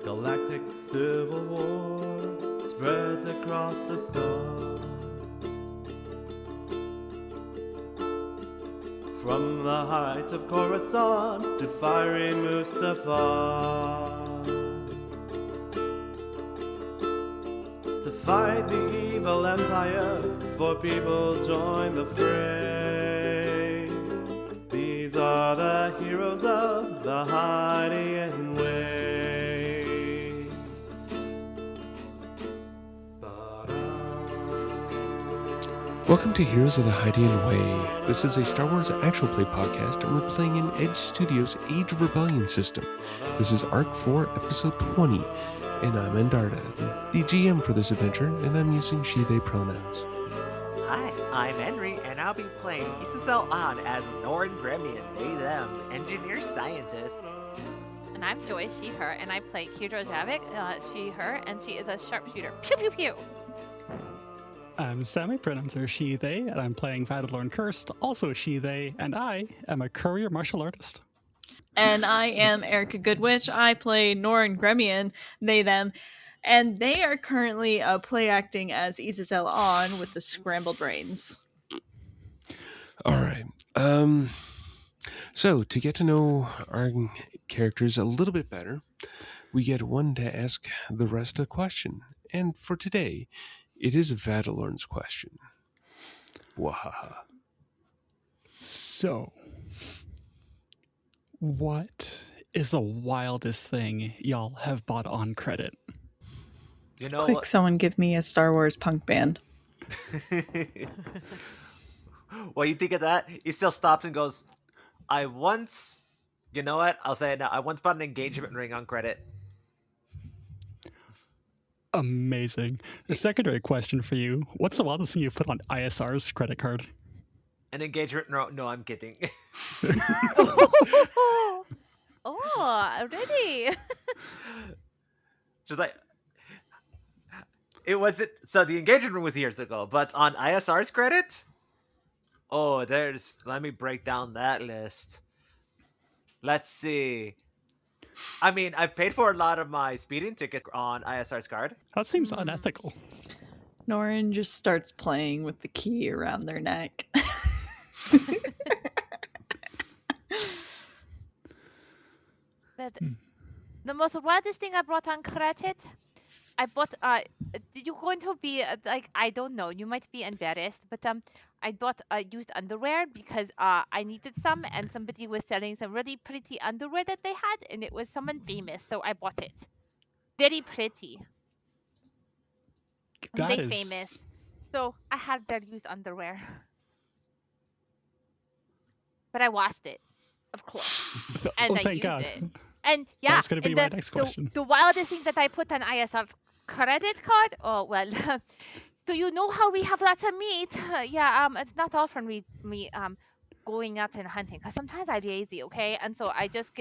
galactic civil war spreads across the sun. From the heights of Coruscant to fiery Mustafar, to fight the evil empire, for people join the fray. These are the heroes of the Hydian Way. Welcome to Heroes of the Hydian Way. This is a Star Wars actual play podcast, and we're playing in Edge Studios' Age of Rebellion system. This is Arc 4, Episode 20, and I'm Endarda, the GM for this adventure, and I'm using she-they pronouns. Hi, I'm Henry, and I'll be playing Isazel on as Norin Gremian, they, them, engineer scientist. And I'm Joy, she, her, and I play Keydra and she, her, and she is a sharpshooter. Pew, pew, pew! I'm Sammy, pronouns are she, they, and I'm playing Vadalorn Cursed, also she, they, and I am a courier martial artist. And I am Erica Goodwitch. I play Norin Gremian, they, them, and they are currently play acting as Isazel on with the Scrambled Brains. All right. So, to get to know our characters a little bit better, we get one to ask the rest a question. And for today, it is Vadalorn's question. Wahaha. So, what is the wildest thing y'all have bought on credit? You know, Quick, someone give me a Star Wars punk band. what do you think of that? He still stops and goes, you know what? I'll say it now. I once bought an engagement ring on credit. Amazing. The secondary question for you, what's the wildest thing you put on ISR's credit card? An engagement ring? No, I'm kidding. Oh, already? Just like, it wasn't, so the engagement ring was years ago, but on ISR's credit? Oh, let me break down that list. Let's see. I mean, I've paid for a lot of my speeding ticket on ISR's card. That seems unethical. Norin just starts playing with the key around their neck. But the most wildest thing I brought on credit, I bought, you're going to be, I don't know, you might be embarrassed, but I bought used underwear because I needed some, and somebody was selling some really pretty underwear that they had, and it was someone famous, so I bought it. Very pretty. That They is famous. So I had their used underwear. But I washed it, of course. And I thank used God. it. And yeah, That's going to be and my next question. the wildest thing that I put on ISR credit card, oh well. So you know how we have lots of meat? It's not all from me going out and hunting, because sometimes I'm lazy, okay? And so I just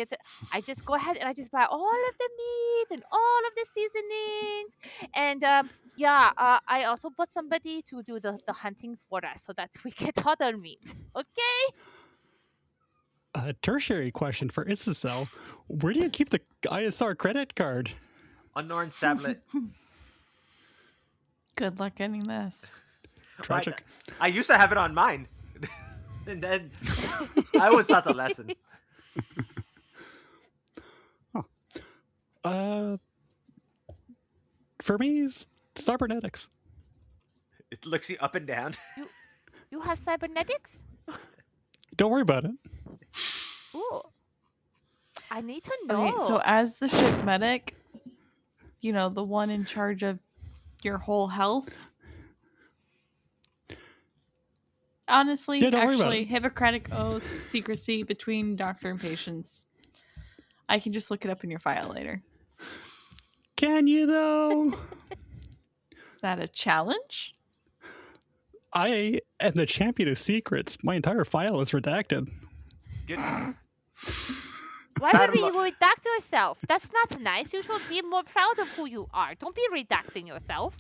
go ahead and I just buy all of the meat and all of the seasonings, and I also bought somebody to do the hunting for us so that we get other meat, okay? A tertiary question for Isazel. Where do you keep the ISR credit card? On Norin's tablet. Good luck getting this. Tragic. I used to have it on mine. And then I was taught a lesson. For me, it's cybernetics. It looks you up and down. You have cybernetics? Don't worry about it. Ooh. I need to know. Okay, so as the ship medic, you know, the one in charge of your whole health. Honestly, Yeah, don't worry about actually, it. Hippocratic oath, secrecy between doctor and patients. I can just look it up in your file later. Can you, though? Is that a challenge? I am the champion of secrets. My entire file is redacted. Why would you redact yourself? That's not nice. You should be more proud of who you are. Don't be redacting yourself.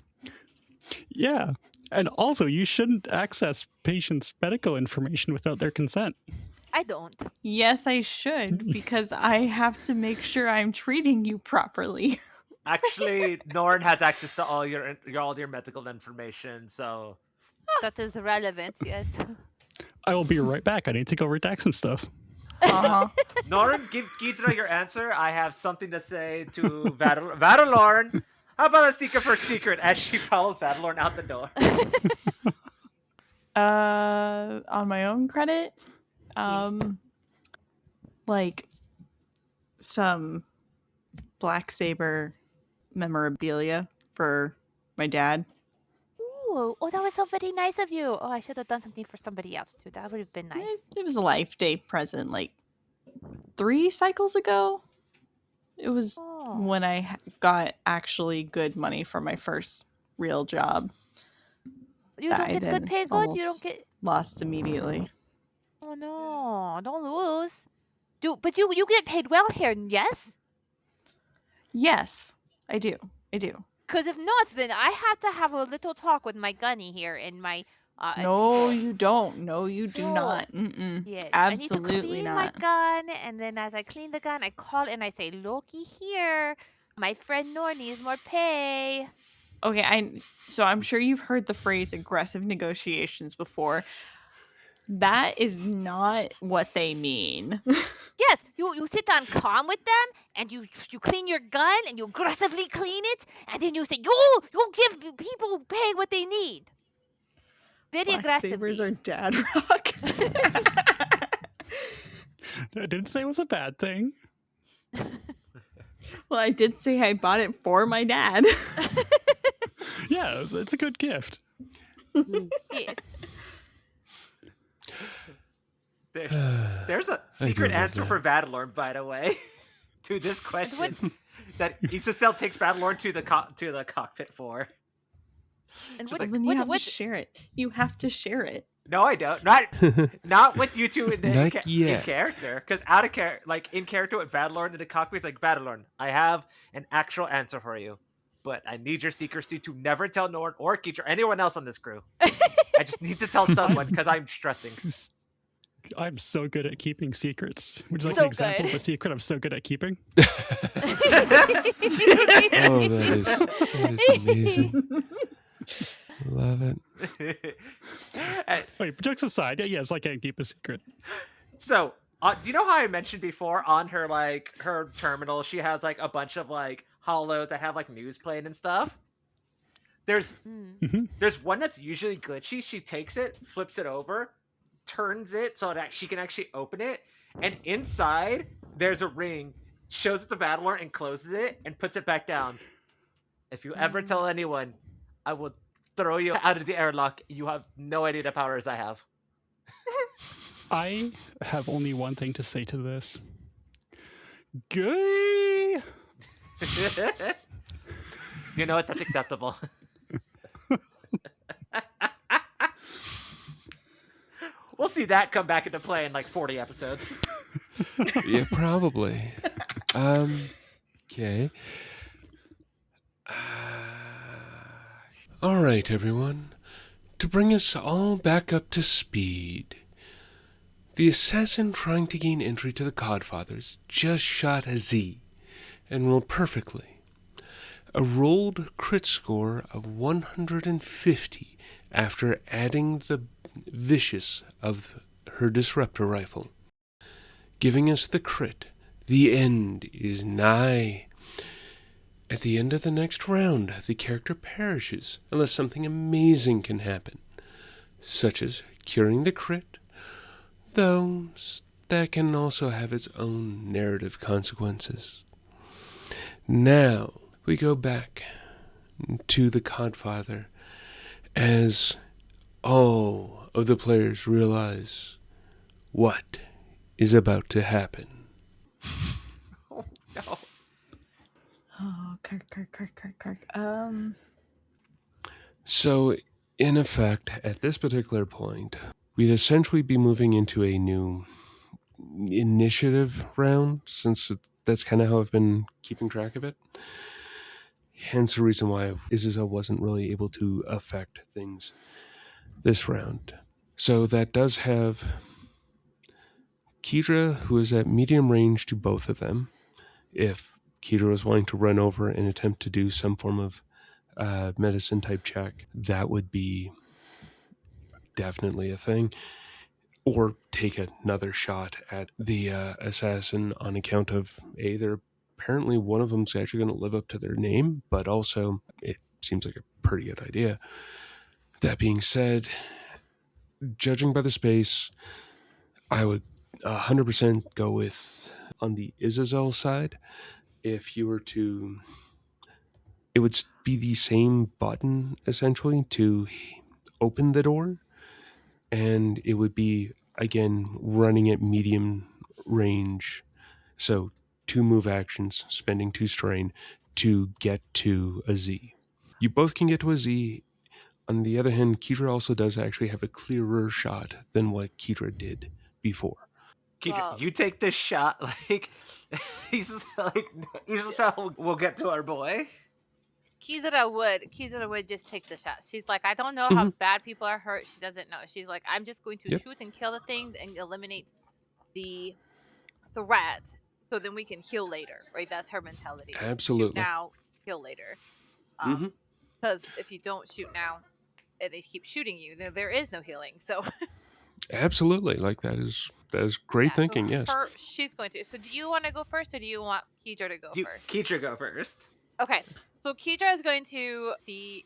Yeah. And also, you shouldn't access patients' medical information without their consent. I don't. Yes, I should, because I have to make sure I'm treating you properly. Actually, Norin has access to all your medical information, so That is relevant, yes. I will be right back. I need to go redact some stuff. Uh-huh. Norin, give Keydra your answer. I have something to say to Vadalorn. How about a secret for secret as she follows Vadalorn out the door? On my own credit, like some Black Saber memorabilia for my dad. Ooh, oh, that was so very nice of you. Oh, I should have done something for somebody else too. That would have been nice. It was a Life Day present, like 3 cycles ago. It was when I got actually good money for my first real job. You don't get good pay good? You don't get... Lost immediately. Oh no, don't lose. But you get paid well here, yes? Yes, I do. Because if not, then I have to have a little talk with my gunny here in my... No, you don't. No, you do No. not. Mm-mm. Yes, Absolutely I need to clean not. my gun, and then as I clean the gun, I call and I say, Loki here. My friend Nor needs more pay. Okay, so I'm sure you've heard the phrase aggressive negotiations before. That is not what they mean. Yes, you sit down calm with them, and you clean your gun, and you aggressively clean it, and then you say, you give people pay what they need. Very Black aggressively. Sabers are dad rock. I didn't say it was a bad thing. Well, I did say I bought it for my dad. Yeah, it's a good gift. Yes. There's a secret answer for Vadalorn, by the way, to this question that Isazel takes Vadalorn to the cockpit for. And Then you have to share it. You have to share it. No, I don't. Not with you two in character. Because out of character, like in character with Vadalorn in the cockpit, it's like, Vadalorn, I have an actual answer for you, but I need your secrecy to never tell Norin or Keydra or anyone else on this crew. I just need to tell someone because I'm stressing. I'm so good at keeping secrets. Would you like So an example good. of a secret I'm so good at keeping? Oh, that is amazing. Love it. Wait, jokes aside, yes, I can keep a secret. So, do you know how I mentioned before on her her terminal, she has like a bunch of like hollows that have like news playing and stuff? There's one that's usually glitchy. She takes it, flips it over, turns it so that she can actually open it, and inside there's a ring, shows it to Vadalorn and closes it and puts it back down. If you ever tell anyone, I will throw you out of the airlock. You have no idea the powers I have. I have only one thing to say to this. Gay! You know what? That's acceptable. We'll see that come back into play in like 40 episodes. Yeah, probably. Okay. All right, everyone. To bring us all back up to speed, the assassin trying to gain entry to the Codfathers just shot a Z and rolled perfectly. A rolled crit score of 150 after adding the vicious of her disruptor rifle, giving us the crit. The end is nigh. At the end of the next round, the character perishes unless something amazing can happen, such as curing the crit, though that can also have its own narrative consequences. Now, we go back to the Codfather as all of the players realize what is about to happen. Oh, no. Oh, Kirk. So, in effect, at this particular point, we'd essentially be moving into a new initiative round, since that's kind of how I've been keeping track of it. Hence the reason why Isazel wasn't really able to affect things this round. So that does have Keydra, who is at medium range to both of them, if Keydra was wanting to run over and attempt to do some form of medicine type check, that would be definitely a thing. Or take another shot at the assassin on account of they're apparently one of them's actually going to live up to their name, but also it seems like a pretty good idea. That being said, judging by the space, I would 100% go with on the Isazel side. If you were to, it would be the same button essentially to open the door, and it would be again running at medium range. So 2 move actions, spending 2 strain to get to a Z. You both can get to a Z. On the other hand, Keydra also does actually have a clearer shot than what Keydra did before. Keydra, Well- you take this shot, like he's like we'll get to our boy. Keydra would just take the shot. She's like, I don't know how bad people are hurt. She doesn't know. She's like, I'm just going to shoot and kill the thing and eliminate the threat, so then we can heal later. Right? That's her mentality. Absolutely. Shoot now, heal later. Because if you don't shoot now, and they keep shooting you, there is no healing. So. Absolutely, like that is great thinking. So yes. She's going to. So do you want to go first, or do you want Keydra to go first? Keydra, go first. Okay, so Keydra is going to see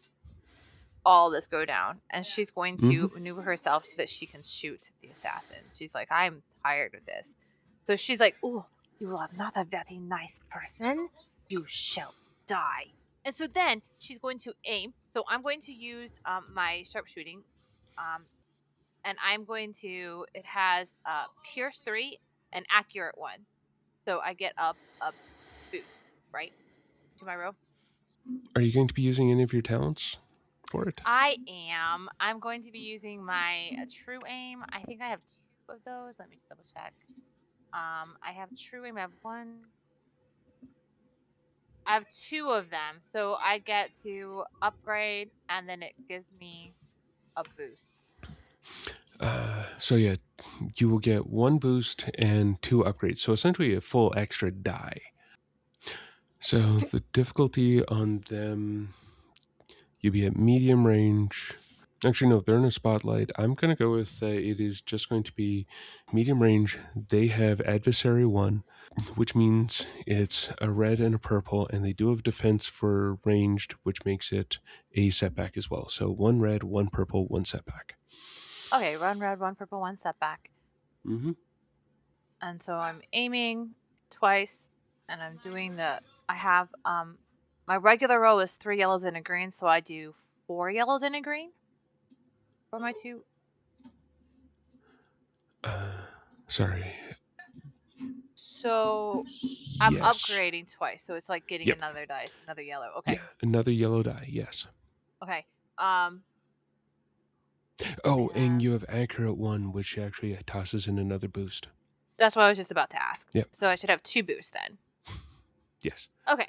all this go down, and she's going to maneuver herself so that she can shoot the assassin. She's like, I'm tired of this. So she's like, oh, you are not a very nice person. You shall die. And so then she's going to aim. So I'm going to use my sharpshooting, and I'm going to. It has Pierce 3 and Accurate 1, so I get a boost, right, to my roll. Are you going to be using any of your talents for it? I am. I'm going to be using my True Aim. I think I have 2 of those. Let me just double check. I have True Aim. I have 1. I have 2 of them, so I get to upgrade, and then it gives me a boost. So yeah, you will get 1 boost and 2 upgrades. So essentially a full extra die. So the difficulty on them, you'll be at medium range. Actually, no, they're in a spotlight. I'm going to go with it is just going to be medium range. They have adversary 1, which means it's a red and a purple, and they do have defense for ranged, which makes it a setback as well. So 1 red, 1 purple, 1 setback. Okay, 1 red, 1 purple, 1 setback. And so I'm aiming twice, and I'm doing I have, my regular roll is 3 yellows and a green, so I do 4 yellows and a green for my 2. Sorry. So I'm Yes. upgrading twice, so it's like getting another dice, another yellow. Okay. Yeah, another yellow die, yes. Okay. Oh, and you have accurate 1, which actually tosses in another boost. That's what I was just about to ask. Yep. So I should have 2 boosts then. Yes. Okay.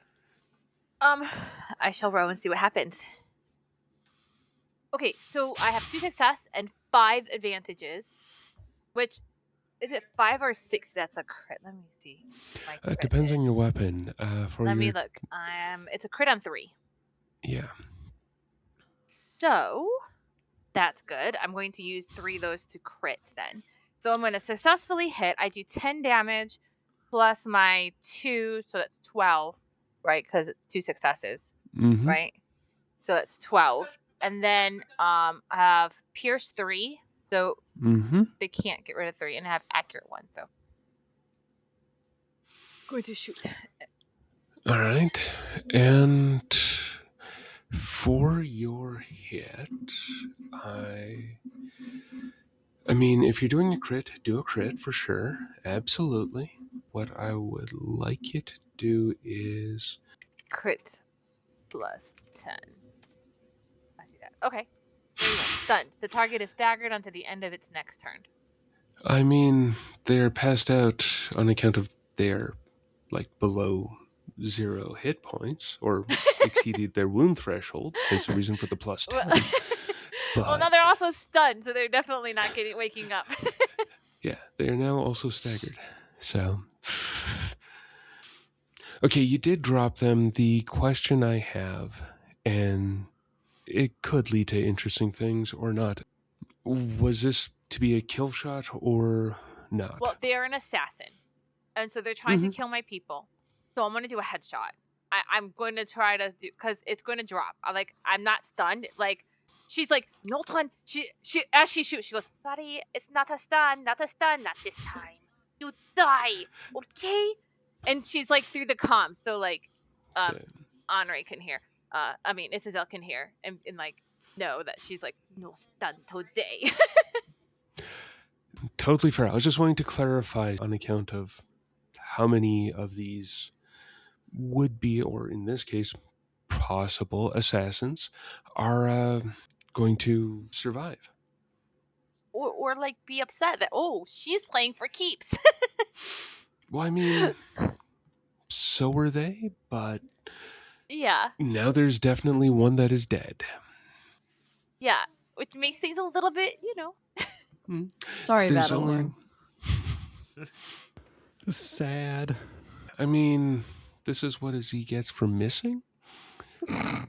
I shall roll and see what happens. Okay, so I have 2 success and 5 advantages. Which, is it 5 or 6 that's a crit? Let me see. It depends on your weapon. Let me look. It's a crit on 3. Yeah. So, that's good. I'm going to use 3 of those to crit then. So I'm going to successfully hit. I do 10 damage plus my 2, so that's 12, right? Because it's 2 successes, right? So that's 12. And then I have Pierce 3, so they can't get rid of 3, and I have Accurate 1, so going to shoot. All right. And for your hit, I mean, if you're doing a crit, do a crit for sure. Absolutely. What I would like you to do is crit plus 10. I see that. Okay. Stunned. The target is staggered until the end of its next turn. I mean, they're passed out on account of their, below 0 hit points, or exceeded their wound threshold. Hence the reason for the plus 10. Well, now they're also stunned, so they're definitely not waking up. Yeah, they are now also staggered. So, okay, you did drop them. The question I have, and it could lead to interesting things or not. Was this to be a kill shot or not? Well, they're an assassin, and so they're trying to kill my people. So I'm gonna do a headshot. I'm going to try to do, because it's going to drop. I'm not stunned. Like, she's like, no stun. She as she shoots, she goes, sorry, it's not a stun, not this time. You die, okay? And she's like through the comms, so like, Okay. Henri can hear. Isazel can hear and like know that she's like, no stun today. Totally fair. I was just wanting to clarify on account of how many of these would be, or in this case, possible assassins are going to survive. or like be upset that, oh, she's playing for keeps. Well, I mean, so were they, but Yeah. now there's definitely one that is dead. Yeah, which makes things a little bit, Sorry, There's Battlelord. Sad. I mean, this is what he gets for missing? Okay,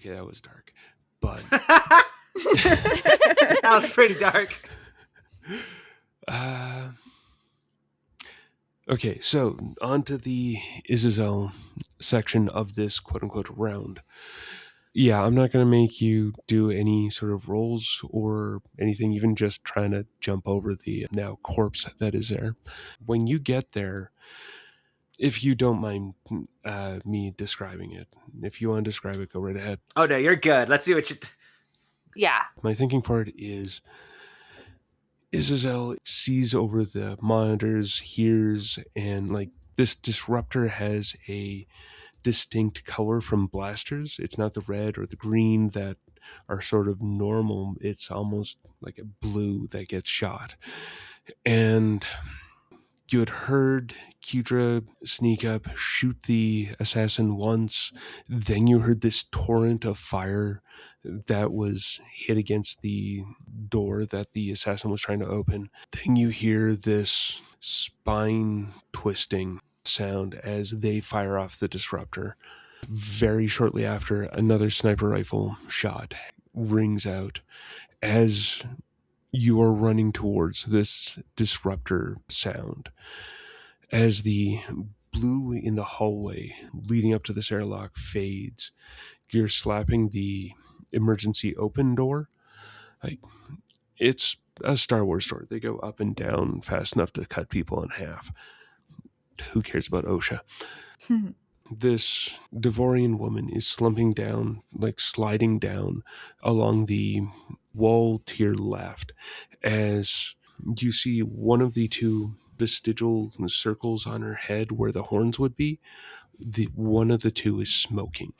that was dark. But That was pretty dark. Okay, so on to the Isazel section of this quote-unquote round. Yeah, I'm not going to make you do any sort of rolls or anything, even just trying to jump over the now corpse that is there. When you get there, if you don't mind me describing it, if you want to describe it, go right ahead. Oh no, you're good. Let's see what you. yeah. My thinking part is Isazel sees over the monitors, hears, and like this disruptor has a distinct color from blasters. It's not the red or the green that are sort of normal. It's almost like a blue that gets shot. And you had heard Keydra sneak up, shoot the assassin once. Then you heard this torrent of fire that was hit against the door that the assassin was trying to open. Then you hear this spine twisting sound as they fire off the disruptor. Very shortly after, another sniper rifle shot rings out as you are running towards this disruptor sound. As the blue in the hallway leading up to this airlock fades, you're slapping the emergency open door. Like, it's a Star Wars door. They go up and down fast enough to cut people in half. Who cares about OSHA? This Devorian woman is slumping down, like sliding down along the wall to your left as you see one of the two vestigial circles on her head where the horns would be. One of the two is smoking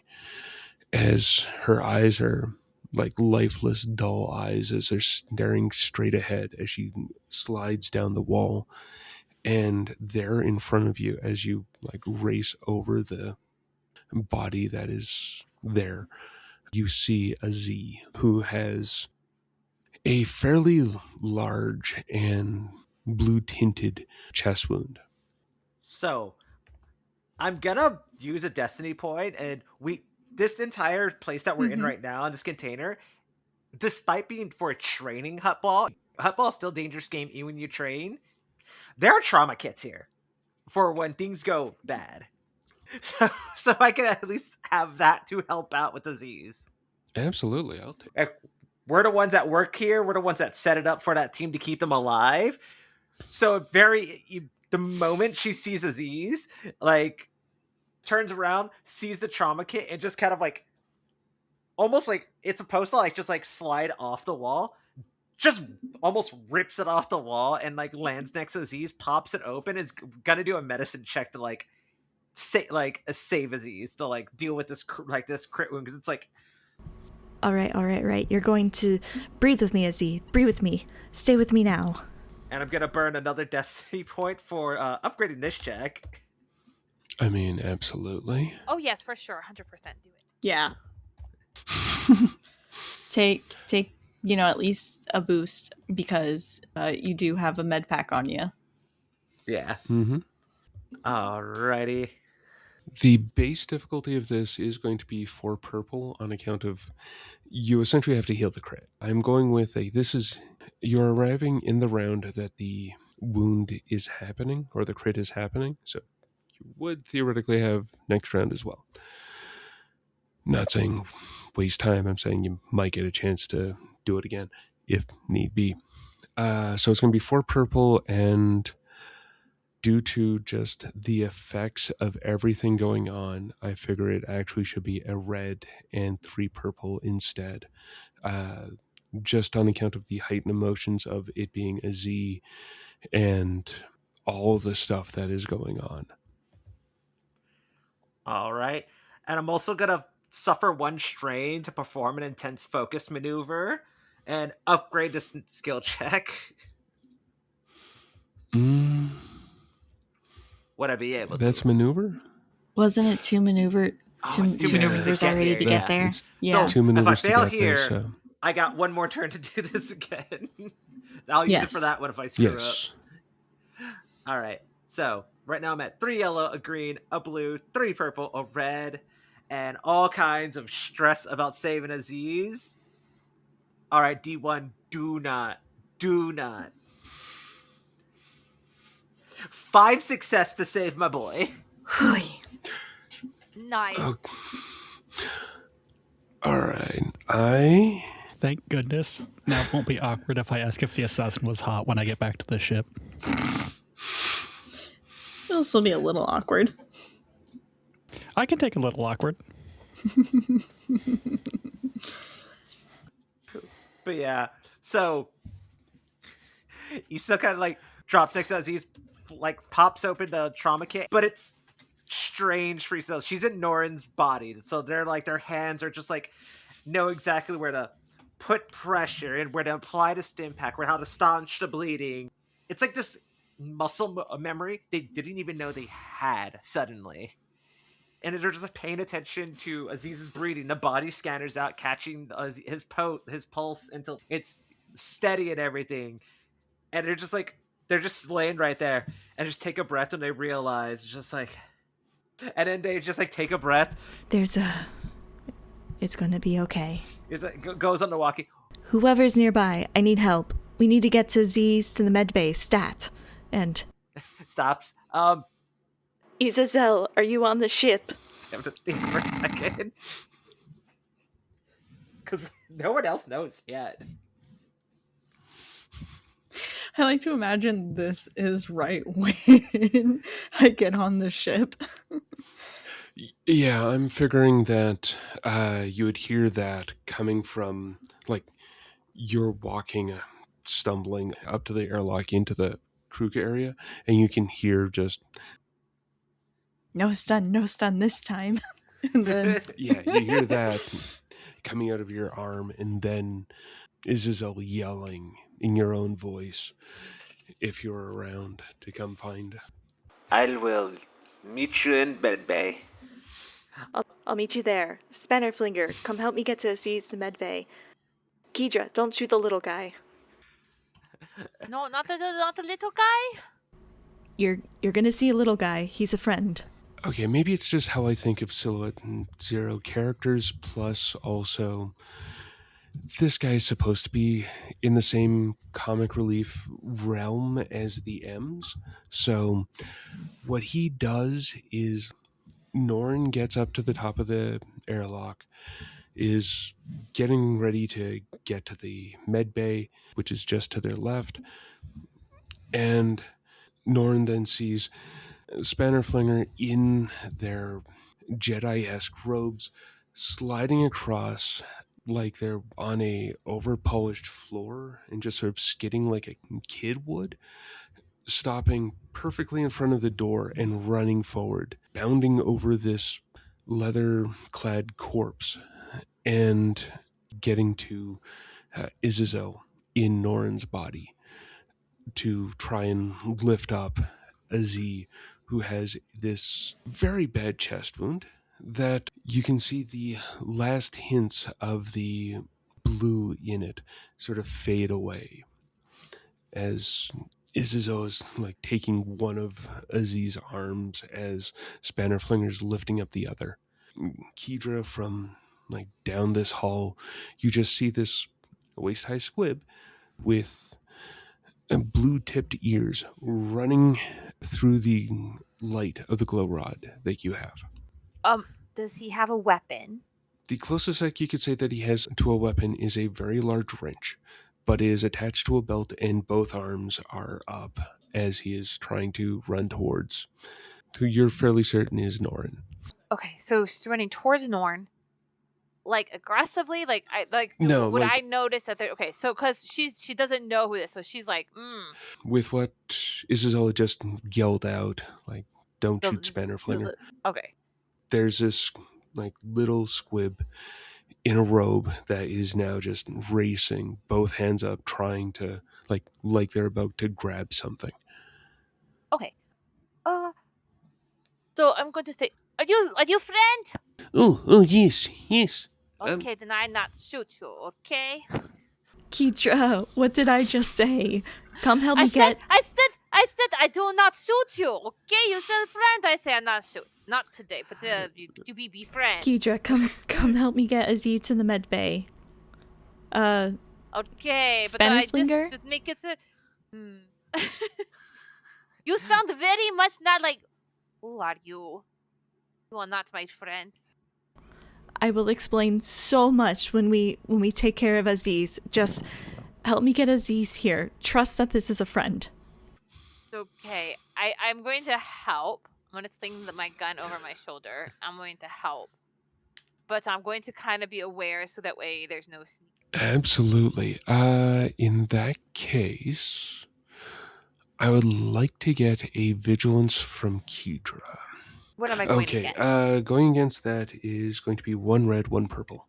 as her eyes are like lifeless, dull eyes as they're staring straight ahead as she slides down the wall. And there in front of you, as you like race over the body that is there, you see a Z who has a fairly large and blue-tinted chest wound. So, I'm gonna use a destiny point, and this entire place that we're in right now, in this container, despite being for a training hutball is still a dangerous game even when you train. There are trauma kits here for when things go bad. So I can at least have that to help out with disease. Absolutely, I'll take it. We're the ones that work here. We're the ones that set it up for that team to keep them alive. So the moment she sees Aziz, like, turns around, sees the trauma kit, and just kind of like, almost like it's supposed to like just like slide off the wall, just almost rips it off the wall and like lands next to Aziz, pops it open, is gonna do a medicine check to like save Aziz, to like deal with this crit wound, because it's like, all right. You're going to breathe with me, Aziz. Breathe with me. Stay with me now. And I'm gonna burn another destiny point for upgrading this check. I mean, absolutely. Oh yes, for sure, 100% do it. Yeah. Take at least a boost because you do have a med pack on you. Yeah. Mm-hmm. Alrighty. The base difficulty of this is going to be 4 purple on account of you essentially have to heal the crit. I'm going with you're arriving in the round that the wound is happening or the crit is happening, so you would theoretically have next round as well. Not saying waste time, I'm saying you might get a chance to do it again if need be. So it's going to be 4 purple, and due to just the effects of everything going on, I figure it actually should be a red and 3 purple instead. Just on account of the heightened emotions of it being a Z and all the stuff that is going on. All right. And I'm also going to suffer 1 strain to perform an intense focus maneuver and upgrade this skill check. Would I be able to? That's maneuver? Wasn't it 2 maneuvers it's 2 maneuvers already to get there? Yeah. So 2 maneuvers if I fail to get here, there, so. I got 1 more turn to do this again. I'll use it for that one if I screw up. All right. So right now I'm at 3 yellow, a green, a blue, 3 purple, a red, and all kinds of stress about saving Aziz. All right, D1, do not. 5 success to save my boy. Nice. Oh. All right. Thank goodness. Now it won't be awkward if I ask if the assassin was hot when I get back to the ship. It'll still be a little awkward. I can take a little awkward. But yeah, so he still kind of like drops next as he's like pops open the trauma kit, but it's strange for yourself. She's in Norin's body, so they're like their hands are just like know exactly where to put pressure and where to apply the stim pack, where how to staunch the bleeding. It's like this muscle memory they didn't even know they had suddenly. And they're just like paying attention to Aziz's breathing. The body scanner's out, catching his pulse until it's steady and everything. And they're just laying right there and just take a breath when they realize, just like, and then they just like take a breath. It's gonna be okay. It's like goes on the walkie. Whoever's nearby, I need help. We need to get to Z's to the med bay, stat. And stops. Isazel, are you on the ship? I have to think for a second. Because no one else knows yet. I like to imagine this is right when I get on the ship. Yeah, I'm figuring that you would hear that coming from, like, you're walking, stumbling up to the airlock into the crew area, and you can hear just... No stun this time. And then yeah, you hear that coming out of your arm, and then Isazel yelling in your own voice if you're around to come find. I will meet you in med bay. I'll meet you there. Spannerflinger, come help me get to Z's to med bay. Keydra, don't shoot the little guy. No, not the little guy. You're gonna see a little guy. He's a friend. Okay, maybe it's just how I think of Silhouette and Zero characters, plus also this guy is supposed to be in the same comic relief realm as the M's. So what he does is Norin gets up to the top of the airlock, is getting ready to get to the med bay, which is just to their left, and Norin then sees Spannerflinger in their Jedi-esque robes sliding across like they're on a over-polished floor and just sort of skidding like a kid would, stopping perfectly in front of the door and running forward, bounding over this leather-clad corpse and getting to Isazel in Norin's body to try and lift up a Z who has this very bad chest wound that you can see the last hints of the blue in it sort of fade away as Isazel is like taking one of Aziz's arms as Spannerflinger's lifting up the other. Keydra, from like down this hall, you just see this waist-high squib with blue-tipped ears running through the light of the glow rod that you have. Does he have a weapon? The closest that you could say that he has to a weapon is a very large wrench, but it is attached to a belt and both arms are up as he is trying to run towards who you're fairly certain is Norin. Okay, so she's running towards Norin, like aggressively. Like No, would like- I notice that? Okay, so because she doesn't know who this, so she's like, With what Isazel just yelled out, like, don't shoot Spannerflinger. Okay. There's this like little squib in a robe that is now just racing, both hands up, trying to like they're about to grab something. Okay. So I'm going to say, are you friend? Oh, yes. Okay, then I not shoot you. Okay. Keydra, what did I just say? Come help me I get. said I do not shoot you. Okay, you said friend. I say I not shoot. Not today, but you be friend. Keydra, come help me get Aziz to the med bay. Okay, but I Spannerflinger? just make it. You sound very much not like. Who are you? You are not my friend. I will explain so much when we take care of Aziz. Just help me get Aziz here. Trust that this is a friend. Okay, I'm going to help. I'm going to sling my gun over my shoulder. I'm going to help. But I'm going to kind of be aware so that way there's no sneak. Absolutely. In that case, I would like to get a vigilance from Keydra. What am I going against? Okay, going against that is going to be 1 red, 1 purple.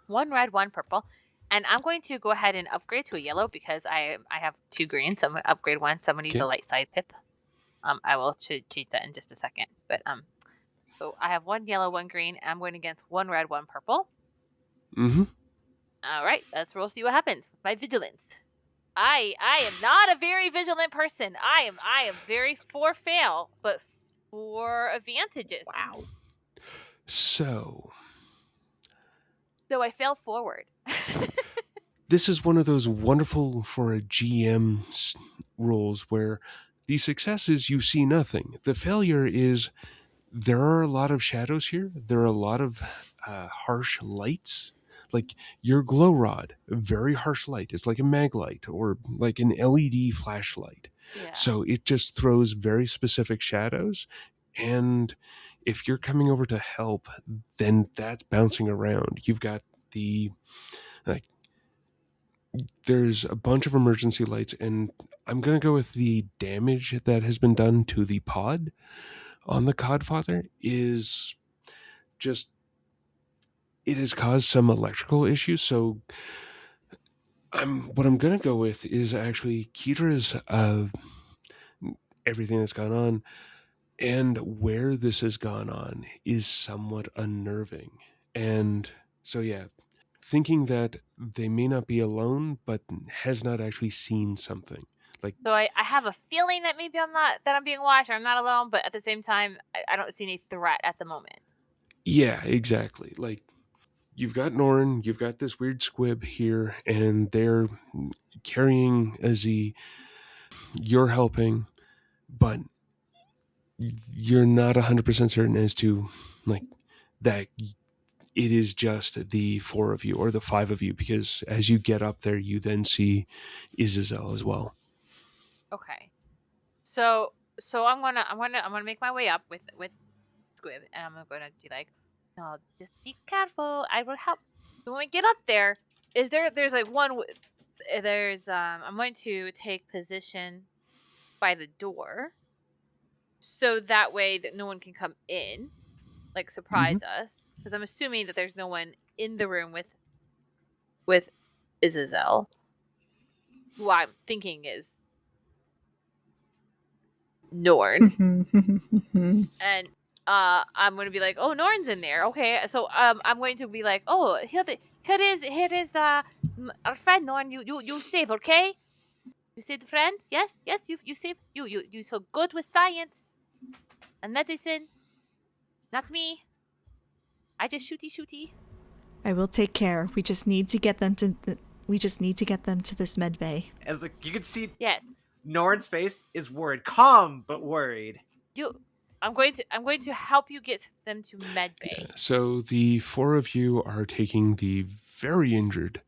1 red, 1 purple. And I'm going to go ahead and upgrade to a yellow because I have 2 green, so I'm going to upgrade 1. So I'm going to use a light side pip. I will cheat that in just a second. But so I have 1 yellow, 1 green. And I'm going against 1 red, 1 purple. Mm-hmm. All right, we'll see what happens with my vigilance. I am not a very vigilant person. I am very for fail, but for advantages. Wow. So I fail forward. this is one of those wonderful for a GM roles where the success is you see nothing. The failure is there are a lot of shadows here. There are a lot of harsh lights. Like your glow rod, a very harsh light. It's like a mag light or like an LED flashlight. Yeah. So it just throws very specific shadows. And if you're coming over to help, then that's bouncing around. You've got there's a bunch of emergency lights, and I'm going to go with the damage that has been done to the pod on the Codfather is just, it has caused some electrical issues. So what I'm going to go with is actually Keydra's everything that's gone on and where this has gone on is somewhat unnerving. And so, yeah, thinking that they may not be alone, but has not actually seen something. So I have a feeling that maybe I'm being watched or I'm not alone, but at the same time, I don't see any threat at the moment. Yeah, exactly. Like, you've got Norin, you've got this weird squib here, and they're carrying Azzy. You're helping, but you're not 100% certain as to, like, that it is just the 4 of you or the 5 of you, because as you get up there, you then see Isazel as well. Okay. So I'm gonna make my way up with Squib, and I'm gonna be like, no, just be careful. I will help. So when we get up there, there's like I'm going to take position by the door, so that way that no one can come in, like surprise us, because I'm assuming that there's no one in the room with Isazel, who I'm thinking is Norin. And I'm going to be like, oh, Norin's in there. Okay. So I'm going to be like, oh, Here is our friend Norin. You save, okay? You saved friends. Yes. You save. You so good with science and medicine. Not me. I just shooty. I will take care. We just need to get them to this med bay. As like you can see, Yes. Norin's face is worried, calm but worried. I'm going to help you get them to medbay. So the four of you are taking the very injured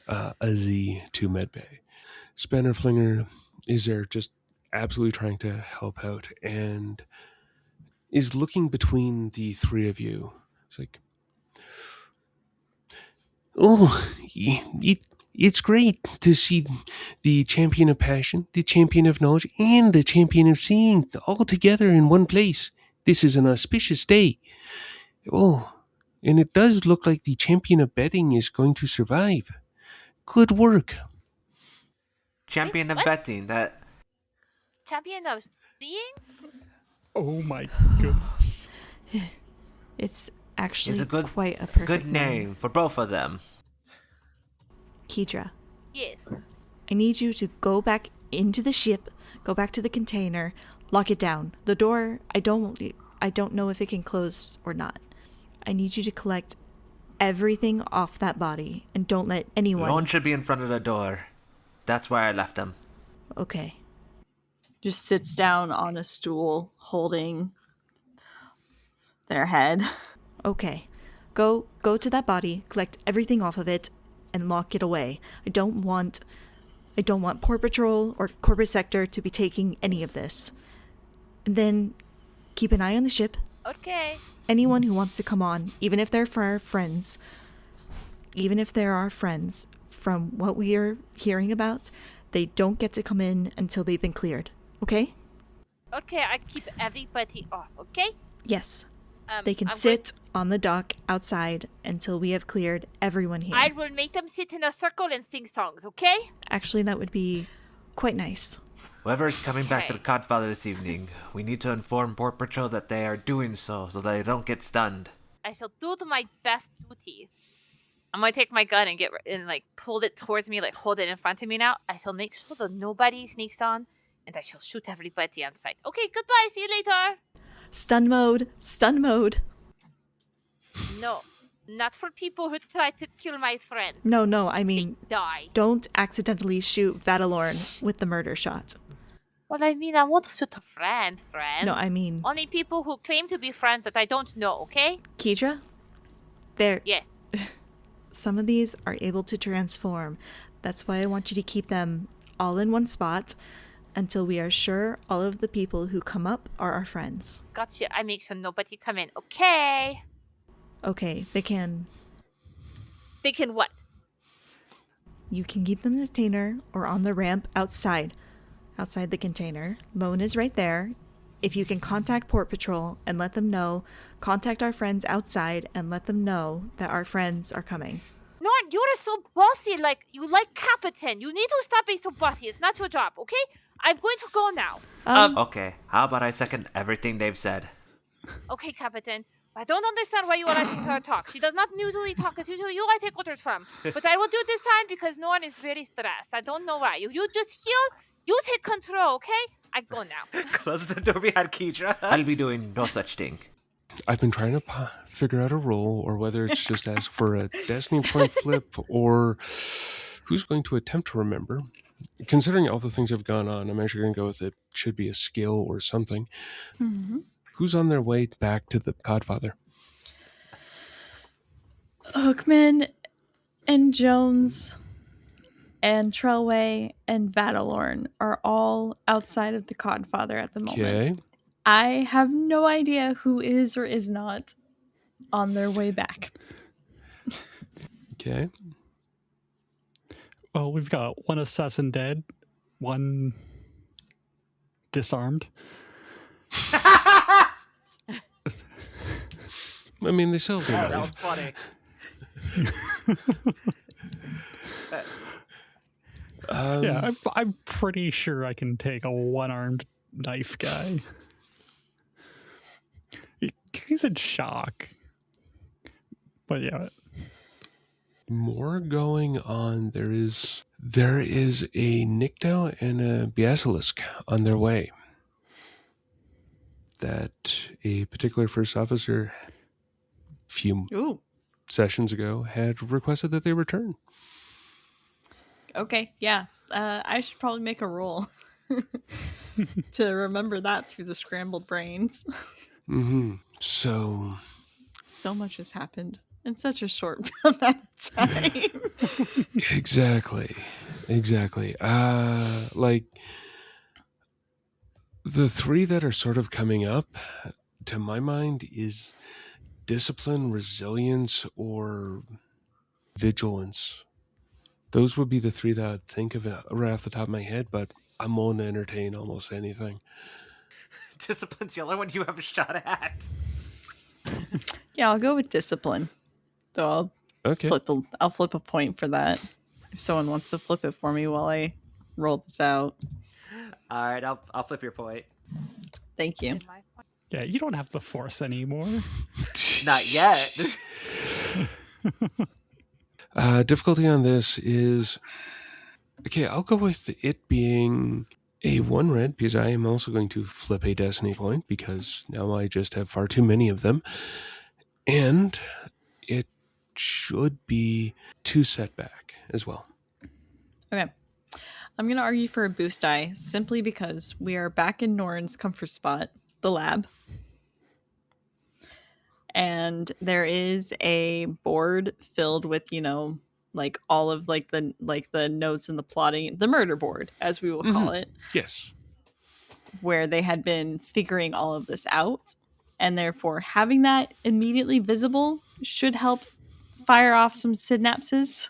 Azzy to medbay. Spannerflinger is there just absolutely trying to help out and is looking between the three of you. It's like, oh, it's great to see the champion of passion, the champion of knowledge, and the champion of seeing all together in one place. This is an auspicious day. Oh, and it does look like the champion of betting is going to survive. Good work. Champion of What? betting. That Champion of seeing? Oh my goodness. It's actually is a good, quite a perfect good name for both of them. Keydra, Yes. I need you to go back into the ship, go back to the container, lock it down. The door, I don't know if it can close or not. I need you to collect everything off that body and don't let anyone... No one should be in front of the door. That's where I left them. Okay. Just sits down on a stool, holding their head. Okay. Go to that body, collect everything off of it, and lock it away. I don't want Port Patrol or Corporate Sector to be taking any of this. And then keep an eye on the ship. Okay. Anyone who wants to come on, even if they're for our friends, even if they're our friends, from what we are hearing about, they don't get to come in until they've been cleared. Okay? Okay, I keep everybody off, okay? Yes. They can I'm sit on the dock outside until we have cleared everyone here. I will make them sit in a circle and sing songs, okay? Actually, that would be quite nice. Whoever is coming back to the Okay. Codfather this evening, we need to inform Port Patrol that they are doing so they don't get stunned. I shall do my best duty. I'm gonna take my gun and pull it towards me, like hold it in front of me now. I shall make sure that nobody sneaks on, and I shall shoot everybody on sight. Okay, goodbye. See you later. Stun mode! Stun mode! No, not for people who try to kill my friend. No, I They mean, die. don't accidentally shoot Vadalorn with the murder shot. Well, I mean, I won't shoot a friend. No, I mean, Only people who claim to be friends that I don't know, okay? Keydra? There, Yes. some of these are able to transform. That's why I want you to keep them all in one spot until we are sure all of the people who come up are our friends. Gotcha. I make sure nobody come in, okay? Okay, they can... They can what? You can keep them in the container or on the ramp outside the container. Lone is right there. If you can contact Port Patrol and let them know, contact our friends outside and let them know that our friends are coming. No, you're so bossy, you like Captain. You need to stop being so bossy. It's not your job, okay? I'm going to go now. Okay, how about I second everything they've said? Okay, Captain. I don't understand why you are letting her talk. She does not usually talk. It's usually you I take orders from. But I will do this time because no one is very stressed. I don't know why. You just heal. You take control, okay? I go now. Close the door behind Keydra. I'll be doing no such thing. I've been trying to figure out a role, or whether it's just ask for a destiny point flip, or who's going to attempt to remember. Considering all the things that have gone on, I'm actually going to go with it should be a skill or something. Mm-hmm. Who's on their way back to the Godfather? Hookman and Jones and Trellway and Vadalorn are all outside of the Codfather at the moment. Okay. I have no idea who is or is not on their way back. Okay. Well, we've got one assassin dead, one disarmed. I mean, they still do That that. was funny. Yeah, I'm pretty sure I can take a one-armed knife guy. He's in shock. But yeah. more going on. There is a Nykdau and a Basilisk on their way. That a particular first officer few Ooh. sessions ago had requested that they return. Okay, yeah. I should probably make a roll to remember that through the scrambled brains. Mm-hmm. So much has happened in such a short amount of time. Exactly. Like the three that are sort of coming up, to my mind, is discipline, resilience, or vigilance. Those would be the three that I'd think of right off the top of my head, but I'm willing to entertain almost anything. Discipline's the only one you have a shot at. Yeah, I'll go with discipline. Though I'll flip a point for that. If someone wants to flip it for me while I roll this out. All right, I'll flip your point. Thank you. Yeah, you don't have the force anymore. Not yet. Difficulty on this is... Okay, I'll go with it being a 1 red, because I am also going to flip a destiny point, because now I just have far too many of them. And it should be 2 setback as well. Okay. I'm going to argue for a boost die, simply because we are back in Norin's comfort spot, the lab. And there is a board filled with, like all of the notes and the plotting, the murder board, as we will call it. Yes. Where they had been figuring all of this out. And therefore, having that immediately visible should help fire off some synapses.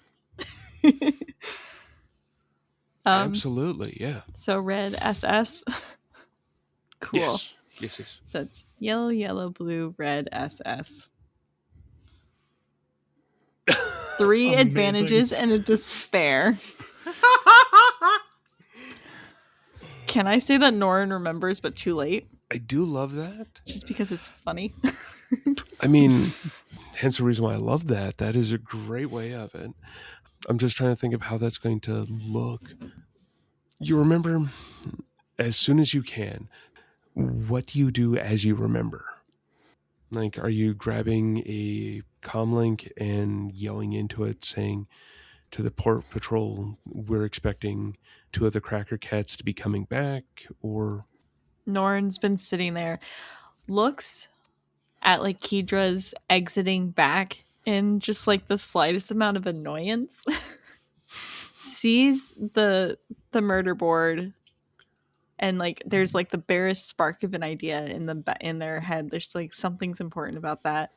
Absolutely, yeah. So red SS. Cool. Yes. So it's yellow, yellow, blue, red, SS. 3 Amazing. advantages and a despair. Can I say that Norin remembers, but too late? I do love that. Just because it's funny. I mean, hence the reason why I love that. That is a great way of it. I'm just trying to think of how that's going to look. You remember as soon as you can. What do you do as you remember? Like, are you grabbing a comlink and yelling into it, saying to the port patrol, we're expecting 2 of the Cracker Cats to be coming back, or... Norin's been sitting there, looks at like Keydra's exiting back in just like the slightest amount of annoyance, sees the murder board, and like there's like the barest spark of an idea in their head. There's like something's important about that.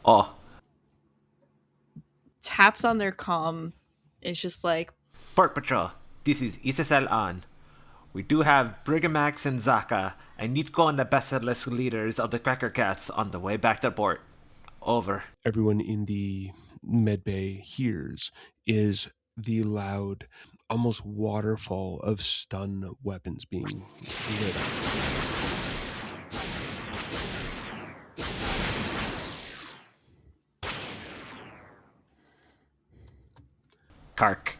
Oh. Taps on their comm. It's just like, Port Patrol, this is Isazel on. We do have Brigamax and Zaka, and Nitko and the Basilisk leaders of the Cracker Cats on the way back to port. Over. Everyone in the medbay hears is the loud, almost waterfall of stun weapons being lit up. Kark.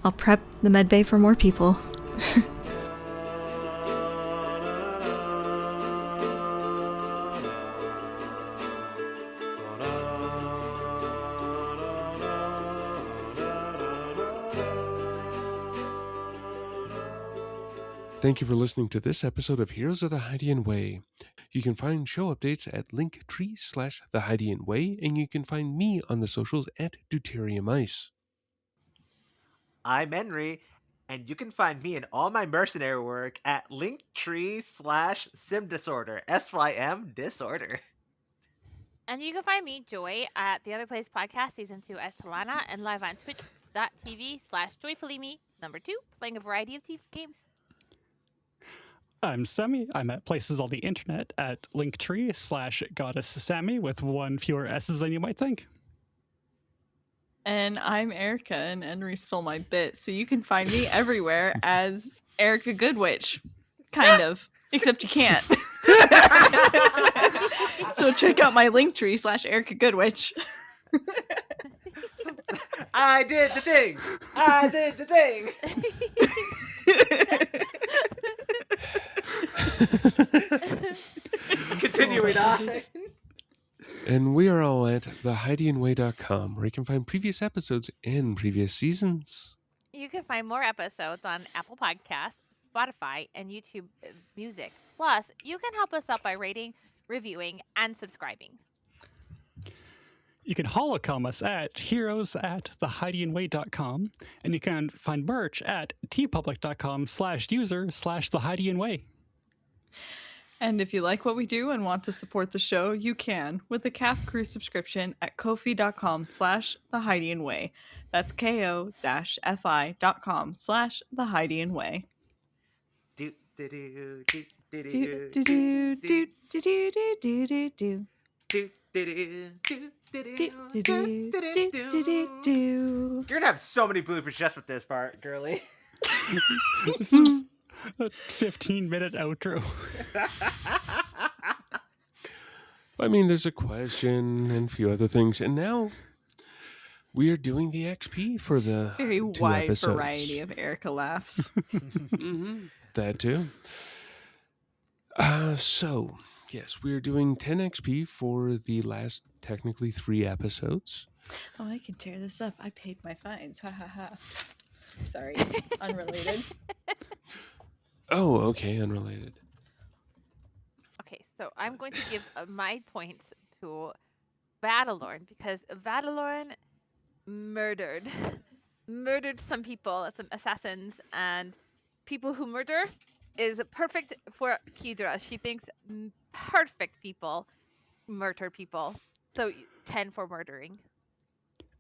I'll prep the medbay for more people. Thank you for listening to this episode of Heroes of the Hydian Way. You can find show updates at linktree/The Hydian Way, and you can find me on the socials at Deuterium Ice. I'm Henry, and you can find me and all my mercenary work at linktree/SimDisorder. SYM Disorder. And you can find me, Joy, at The Other Place Podcast Season 2 as Talana and live on twitch.tv/JoyfullyMe2, playing a variety of TV games. I'm Sammy. I'm at places on the internet at linktree/goddess Sammy with 1 fewer S's than you might think. and I'm Erica, and Henry stole my bit, so you can find me everywhere as Erica Goodwitch. Kind of. Except you can't. So check out my Linktree /Erica Goodwitch. I did the thing. I did the thing. Continuing on. And we are all at theheidiandway.com, where you can find previous episodes and previous seasons. You can find more episodes on Apple Podcasts, Spotify, and YouTube Music. Plus, you can help us out by rating, reviewing, and subscribing. You can holocom us at heroes@theheidiandway.com, and you can find merch at tpublic.com/user/theheidiandway. And if you like what we do and want to support the show, you can with a CAF Crew subscription at ko-fi.com/theheidiandway. That's ko-fi.com/theheidiandway. Do do do do do Do do do do do do do do do do. do do do. Do. You're gonna have so many bloopers just with this part, girly. This is a 15-minute outro. I mean, there's a question and a few other things. And now we are doing the XP for the Very 2 wide episodes. variety of Erica laughs. That too. So, yes, we are doing 10 XP for the last, technically, 3 episodes. Oh, I can tear this up. I paid my fines. Ha ha ha. Sorry, unrelated. Oh, okay, unrelated. Okay, so I'm going to give my points to Vadalorn because Vadalorn murdered some people, some assassins, and people who murder is perfect for Keydra. She thinks perfect people murder people. So 10 for murdering.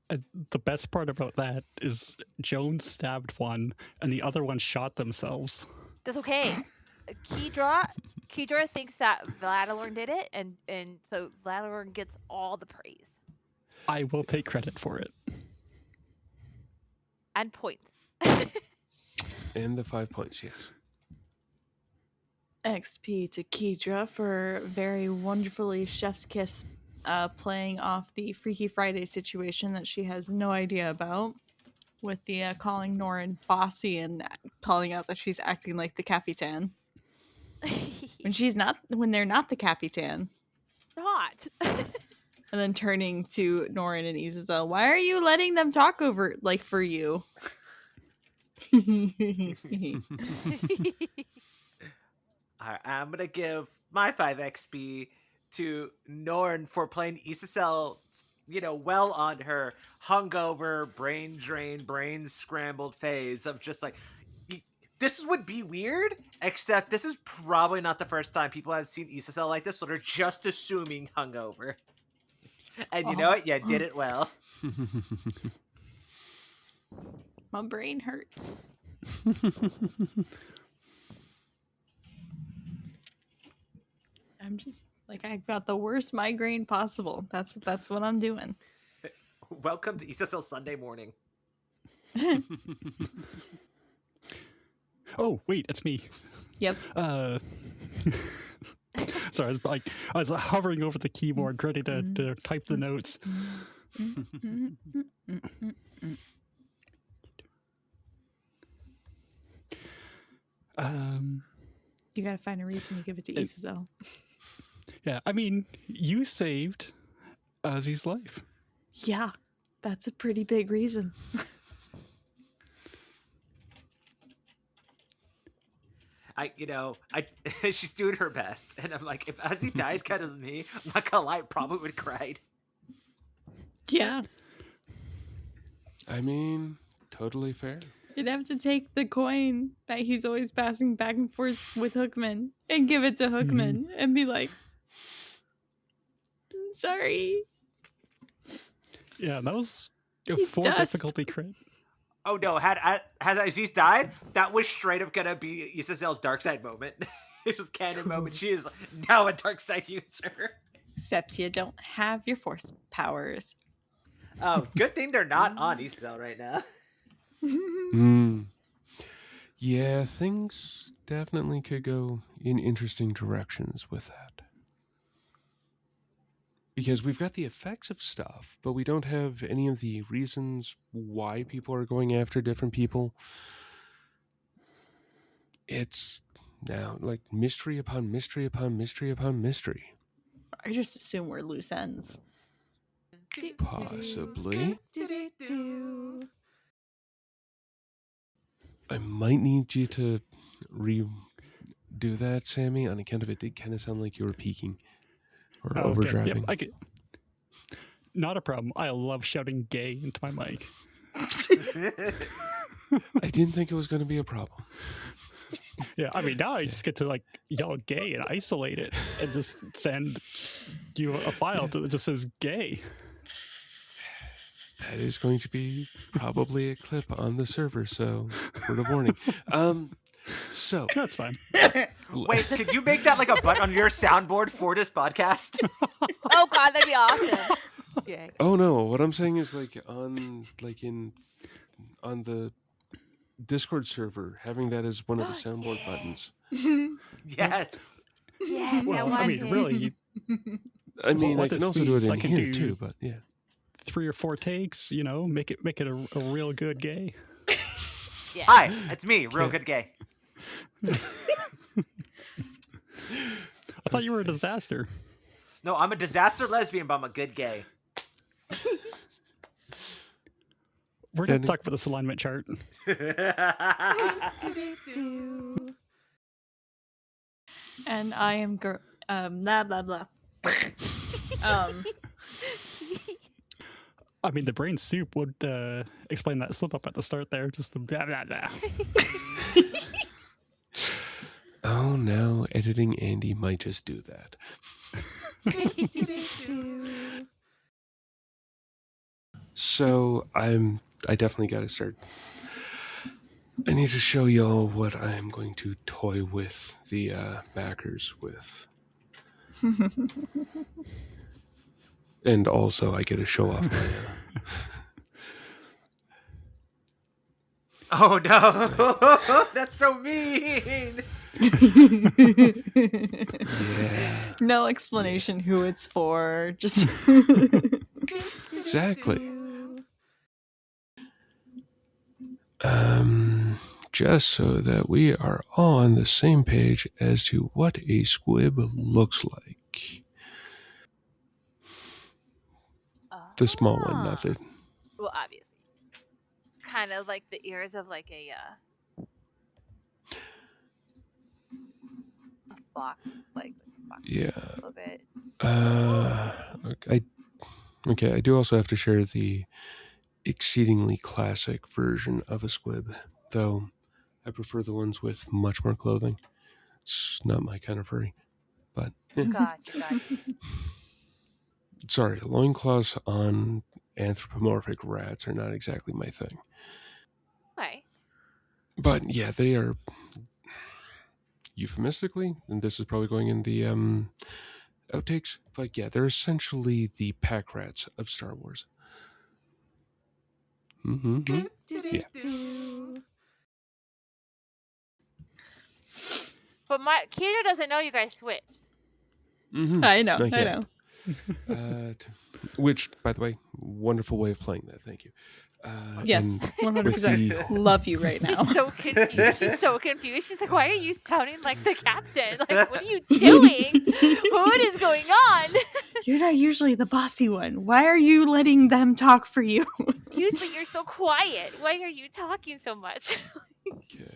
The best part about that is Jones stabbed one, and the other one shot themselves. That's okay. Keydra thinks that Vadalorn did it, and so Vadalorn gets all the praise. I will take credit for it. And points. And the 5 points, yes. XP to Keydra for very wonderfully chef's kiss playing off the Freaky Friday situation that she has no idea about with the calling Norin bossy and calling out that she's acting like the Capitan. When they're not the Capitan. Not. And then turning to Norin and Isazel, why are you letting them talk over like for you? Alright, I'm gonna give my 5 XP to Norin for playing Isazel, well on her hungover, brain drain, brain scrambled phase of just like, this would be weird, except this is probably not the first time people have seen Isazel like this, so they're just assuming hungover. And you know what? You did it well. My brain hurts. I'm just like, I got the worst migraine possible. That's what I'm doing. Welcome to Isazel Sunday morning. Oh, wait, it's me. Yep. Sorry, I was hovering over the keyboard, ready to type the notes. You gotta find a reason to give it to Isazel. Yeah, I mean, you saved Ozzy's life. Yeah, that's a pretty big reason. She's doing her best, and I'm like, if Ozzy died kind of me, I'm not gonna lie, I probably would have cried. Yeah. I mean, totally fair. You'd have to take the coin that he's always passing back and forth with Hookman and give it to Hookman and be like, I'm sorry. Yeah, that was a He's 4 dust. difficulty crit. Oh no, had Aziz died, that was straight up gonna be Isazel's dark side moment. It was canon moment. She is now a dark side user. Except you don't have your force powers. Oh, good thing they're not on Isazel right now. Yeah, things definitely could go in interesting directions with that. Because we've got the effects of stuff, but we don't have any of the reasons why people are going after different people. It's now like mystery upon mystery upon mystery upon mystery. I just assume we're loose ends. Possibly. I might need you to redo that, Sammy, on account of it did kind of sound like you were peaking or overdriving. Yep, I get. Not a problem. I love shouting gay into my mic. I didn't think it was going to be a problem. Yeah, I mean, now I just get to like yell gay and isolate it and just send you a file that just says gay. That is going to be probably a clip on the server, so word of warning. So That's fine. Wait, could you make that like a button on your soundboard for this podcast? Oh god, that'd be awesome. Yeah. Oh no, what I'm saying is like on the Discord server, having that as one of the soundboard buttons. Yes. Yes, Well, I mean, really, I mean, what I can this also do means, it I in can here do too, but yeah. 3 or 4 takes, you know, make it a real good gay. Yeah. Hi, it's me, Real Good Gay. I thought you were a disaster. No, I'm a disaster lesbian, but I'm a good gay. We're going to talk about this alignment chart. And I am blah blah blah. I mean, the brain soup would explain that slip up at the start there. Just the blah, blah, blah. Oh, now editing Andy might just do that. So I definitely got to start. I need to show y'all what I am going to toy with the backers with. And also I get to show off my... Oh no, that's so mean. Yeah. No explanation who it's for. Just Exactly. Just so that we are all on the same page as to what a squib looks like. The small one, not the... Well, obviously. Kind of like the ears of like a fox, like a fox Yeah. a little bit. I do also have to share the exceedingly classic version of a squib, though I prefer the ones with much more clothing. It's not my kind of furry, but Gotcha. sorry, loincloths on anthropomorphic rats are not exactly my thing. Okay. But yeah, they are euphemistically, and this is probably going in the outtakes, but yeah, they're essentially the pack rats of Star Wars. Mm-hmm. Yeah. But Keydra doesn't know you guys switched. Mm-hmm. I know. Not I yet. know. Which, by the way, wonderful way of playing that. Thank you. Yes, and 100%. Love you right now. She's so confused. She's so confused. She's like, "Why are you sounding like the captain? Like, what are you doing? What is going on?" You're not usually the bossy one. Why are you letting them talk for you? Usually, you're so quiet. Why are you talking so much? Okay.